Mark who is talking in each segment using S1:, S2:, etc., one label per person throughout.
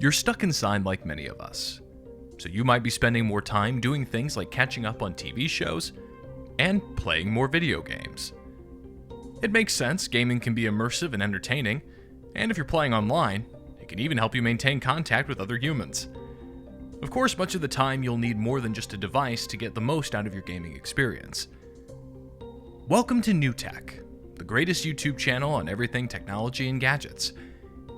S1: You're stuck inside like many of us, so you might be spending more time doing things like catching up on TV shows and playing more video games. It makes sense, gaming can be immersive and entertaining, and if you're playing online, it can even help you maintain contact with other humans. Of course, much of the time you'll need more than just a device to get the most out of your gaming experience. Welcome to New Tech, the greatest YouTube channel on everything technology and gadgets.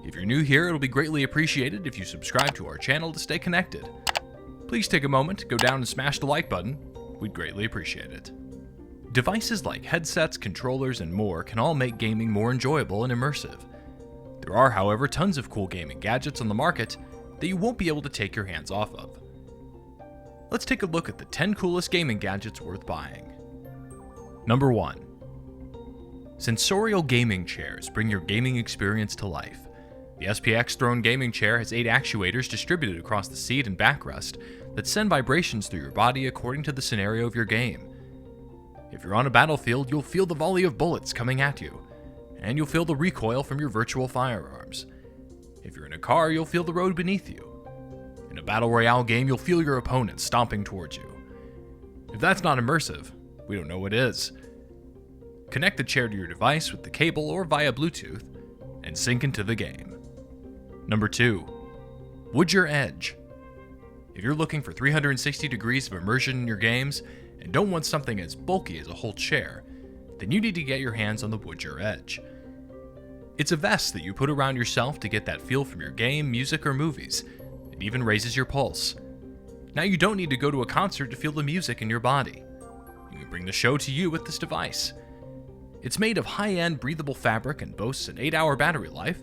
S1: If you're new here, it'll be greatly appreciated if you subscribe to our channel to stay connected. Please take a moment, go down and smash the like button. We'd greatly appreciate it. Devices like headsets, controllers, and more can all make gaming more enjoyable and immersive. There are, however, tons of cool gaming gadgets on the market that you won't be able to take your hands off of. Let's take a look at the 10 coolest gaming gadgets worth buying. Number 1. Sensorial gaming chairs bring your gaming experience to life. The SPX Throne gaming chair has 8 actuators distributed across the seat and backrest that send vibrations through your body according to the scenario of your game. If you're on a battlefield, you'll feel the volley of bullets coming at you, and you'll feel the recoil from your virtual firearms. If you're in a car, you'll feel the road beneath you. In a battle royale game, you'll feel your opponent stomping towards you. If that's not immersive, we don't know what is. Connect the chair to your device with the cable or via Bluetooth, and sync into the game. Number 2. Wudger Edge. If you're looking for 360 degrees of immersion in your games and don't want something as bulky as a whole chair, then you need to get your hands on the Wudger Edge. It's a vest that you put around yourself to get that feel from your game, music, or movies. It even raises your pulse. Now you don't need to go to a concert to feel the music in your body. You can bring the show to you with this device. It's made of high-end breathable fabric and boasts an 8-hour battery life.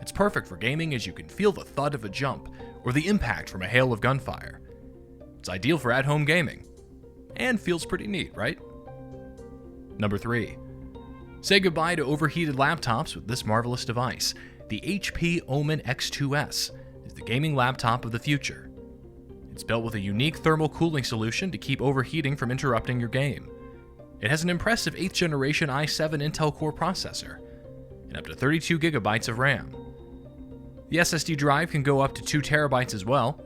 S1: It's perfect for gaming as you can feel the thud of a jump or the impact from a hail of gunfire. It's ideal for at-home gaming, and feels pretty neat, right? Number 3. Say goodbye to overheated laptops with this marvelous device. The HP Omen X2S is the gaming laptop of the future. It's built with a unique thermal cooling solution to keep overheating from interrupting your game. It has an impressive 8th generation i7 Intel Core processor and up to 32 gigabytes of RAM. The SSD drive can go up to 2 terabytes as well.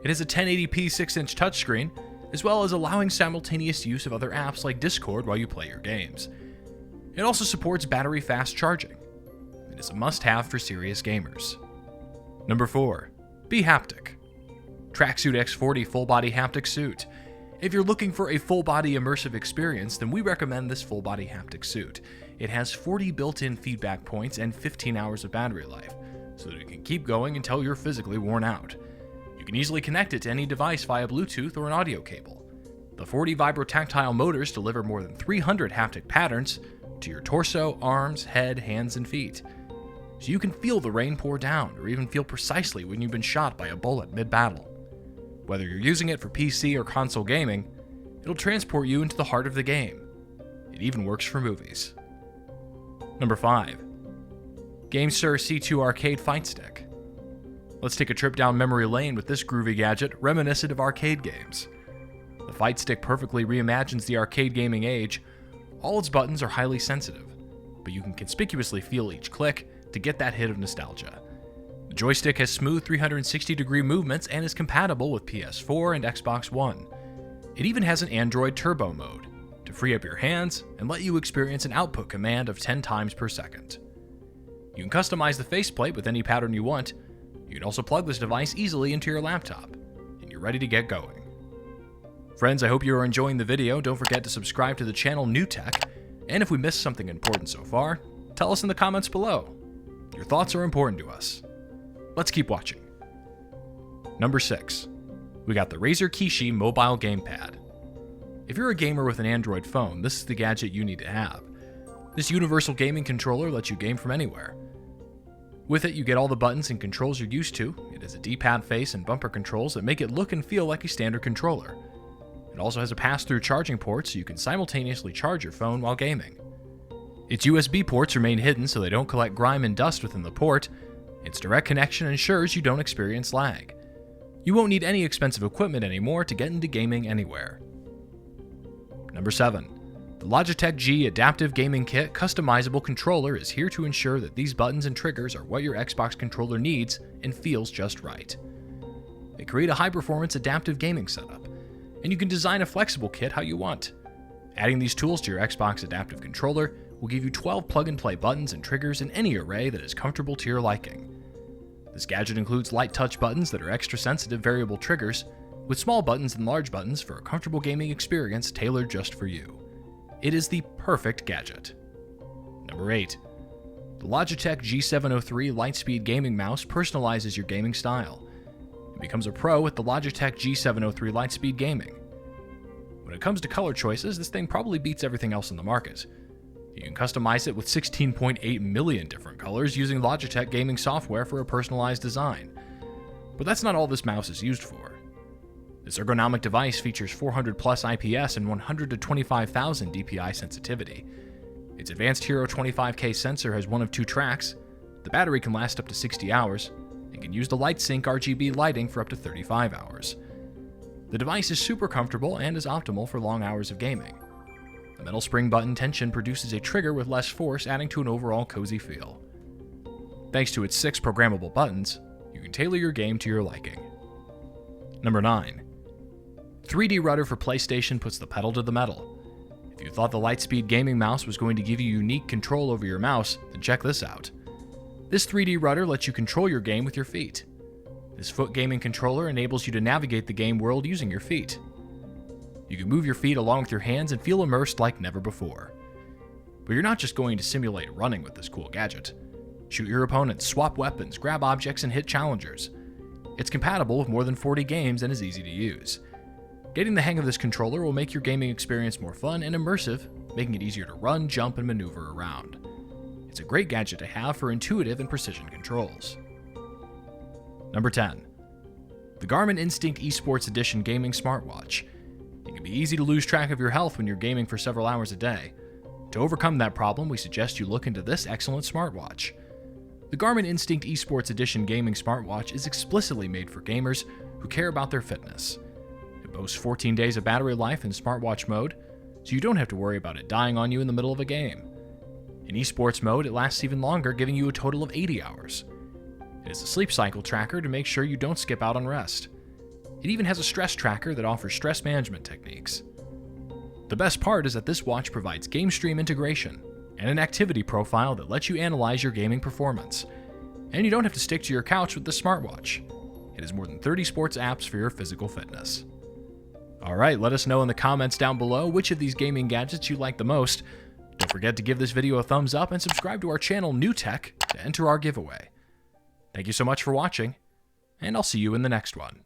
S1: It has a 1080p 6-inch touchscreen, as well as allowing simultaneous use of other apps like Discord while you play your games. It also supports battery fast charging. It is a must-have for serious gamers. Number 4. Be Haptic. Tracksuit X40 full-body haptic suit. If you're looking for a full-body immersive experience, then we recommend this full-body haptic suit. It has 40 built-in feedback points and 15 hours of battery life, so that it can keep going until you're physically worn out. You can easily connect it to any device via Bluetooth or an audio cable. The 40 vibrotactile motors deliver more than 300 haptic patterns to your torso, arms, head, hands, and feet. So you can feel the rain pour down or even feel precisely when you've been shot by a bullet mid-battle. Whether you're using it for PC or console gaming, it'll transport you into the heart of the game. It even works for movies. Number 5. GameSir C2 Arcade Fight Stick. Let's take a trip down memory lane with this groovy gadget reminiscent of arcade games. The Fight Stick perfectly reimagines the arcade gaming age. All its buttons are highly sensitive, but you can conspicuously feel each click to get that hit of nostalgia. The joystick has smooth 360-degree movements and is compatible with PS4 and Xbox One. It even has an Android Turbo mode to free up your hands and let you experience an output command of 10 times per second. You can customize the faceplate with any pattern you want. You can also plug this device easily into your laptop, and you're ready to get going. Friends, I hope you are enjoying the video. Don't forget to subscribe to the channel New Tech, and if we missed something important so far, tell us in the comments below. Your thoughts are important to us. Let's keep watching. Number 6. We got the Razer Kishi mobile gamepad. If you're a gamer with an Android phone, this is the gadget you need to have. This universal gaming controller lets you game from anywhere. With it, you get all the buttons and controls you're used to. It has a D-pad face and bumper controls that make it look and feel like a standard controller. It also has a pass-through charging port so you can simultaneously charge your phone while gaming. Its USB ports remain hidden so they don't collect grime and dust within the port. Its direct connection ensures you don't experience lag. You won't need any expensive equipment anymore to get into gaming anywhere. Number 7. The Logitech G Adaptive Gaming Kit customizable controller is here to ensure that these buttons and triggers are what your Xbox controller needs and feels just right. They create a high-performance adaptive gaming setup, and you can design a flexible kit how you want. Adding these tools to your Xbox adaptive controller will give you 12 plug-and-play buttons and triggers in any array that is comfortable to your liking. This gadget includes light touch buttons that are extra sensitive variable triggers, with small buttons and large buttons for a comfortable gaming experience tailored just for you. It is the perfect gadget. Number 8. The Logitech G703 Lightspeed Gaming Mouse personalizes your gaming style. It becomes a pro with the Logitech G703 Lightspeed Gaming. When it comes to color choices, this thing probably beats everything else in the market. You can customize it with 16.8 million different colors using Logitech gaming software for a personalized design. But that's not all this mouse is used for. This ergonomic device features 400 plus IPS and 100 to 25,000 DPI sensitivity. Its advanced Hero 25K sensor has one of 2 tracks, the battery can last up to 60 hours, and can use the LightSync RGB lighting for up to 35 hours. The device is super comfortable and is optimal for long hours of gaming. The metal spring button tension produces a trigger with less force, adding to an overall cozy feel. Thanks to its 6 programmable buttons, you can tailor your game to your liking. Number 9. 3D Rudder for PlayStation puts the pedal to the metal. If you thought the Lightspeed gaming mouse was going to give you unique control over your mouse, then check this out. This 3D Rudder lets you control your game with your feet. This foot gaming controller enables you to navigate the game world using your feet. You can move your feet along with your hands and feel immersed like never before. But you're not just going to simulate running with this cool gadget. Shoot your opponents, swap weapons, grab objects, and hit challengers. It's compatible with more than 40 games and is easy to use. Getting the hang of this controller will make your gaming experience more fun and immersive, making it easier to run, jump, and maneuver around. It's a great gadget to have for intuitive and precision controls. Number 10. The Garmin Instinct Esports Edition Gaming Smartwatch. It can be easy to lose track of your health when you're gaming for several hours a day. To overcome that problem, we suggest you look into this excellent smartwatch. The Garmin Instinct Esports Edition Gaming Smartwatch is explicitly made for gamers who care about their fitness. It boasts 14 days of battery life in smartwatch mode, so you don't have to worry about it dying on you in the middle of a game. In esports mode, it lasts even longer, giving you a total of 80 hours. It is a sleep cycle tracker to make sure you don't skip out on rest. It even has a stress tracker that offers stress management techniques. The best part is that this watch provides game stream integration and an activity profile that lets you analyze your gaming performance. And you don't have to stick to your couch with this smartwatch. It has more than 30 sports apps for your physical fitness. Alright, let us know in the comments down below which of these gaming gadgets you like the most. Don't forget to give this video a thumbs up and subscribe to our channel New Tech to enter our giveaway. Thank you so much for watching, and I'll see you in the next one.